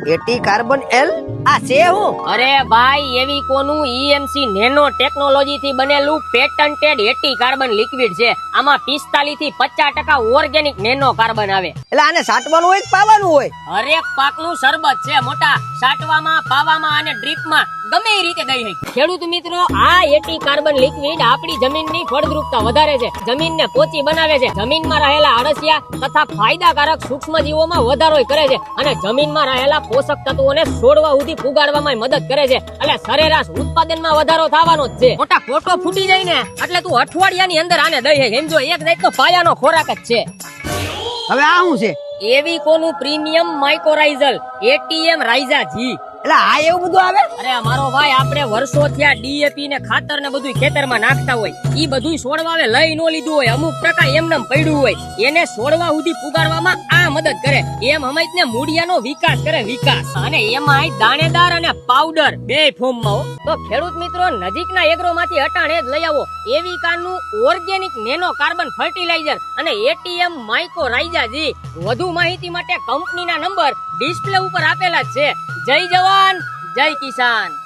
At carbon L આ છે હું? અરે ભાઈ એવી કોનું ઈએમસી નેનો ટેકનોલોજી થી બનેલું પેટન્ટેડ એટી કાર્બન લિક્વિડ છે. આમાં 45 થી 50% ઓર્ગેનિક નેનો કાર્બન આવે. એટલે આને સાટવાનું હોય કે પાવાનું હોય? હરેક પાકનું શરબત છે મોટા. સાટવામાં, પાવામાં અને ડ્રીપમાં ગમે એ રીતે દઈ શકે. ખેડૂત મિત્રો, આ એટી કાર્બન લિક્વિડ આપણી જમીનની ફળદ્રુપતા વધારે છે, જમીનને પોચી બનાવે છે, જમીનમાં રહેલા અળસિયા તથા ફાયદાકારક સૂક્ષ્મજીવોમાં વધારો કરે છે અને જમીનમાં રહેલા પોષક તત્વોને છોડવા સુધી પુગાડવામાં મદદ કરે છે. એટલે સરેરાશ ઉત્પાદનમાં વધારો થવાનો જ છે. મોટા કોટો ફૂટી જાય ને એટલે તું અઠવાડિયાની અંદર આને દઈ હે. સમજો, એક જાતનો પાયાનો ખોરાક જ છે. હવે આ શું છે? એવી કોનું પ્રીમિયમ માઇકોરાઇઝલ એટીએમ રાઇઝા જી. એટલે આ એવું બધું આવે? અરે મારો ભાઈ, આપણે વર્ષોથી આ ડીએપી ને ખાતર ને બધું ખેતરમાં નાખતા હોય, ઈ બધું છોડવાવે લઈ નો લીધું હોય, અમુક ટકા એમનેમ પડ્યું હોય, એને છોડવા સુધી પુગાડવામાં આ મદદ કરે. એમ હમાયત ને મૂળિયાનો વિકાસ કરે, વિકાસ. અને એમાંય દાણેદાર અને પાવડર બે ફોર્મમાં હો. તો ખેડૂત મિત્રો, નજીકના એગ્રો માંથી અટાણે જ લઈ આવો એવી કાનનું ઓર્ગેનિક નેનો કાર્બન ફર્ટિલાઇઝર અને એટીએમ માઇકોરાઇઝા જી. વધુ માહિતી માટે કંપનીના નંબર ડિસ્પ્લે ઉપર આપેલા જ છે. જય જવાન, જય કિસાન.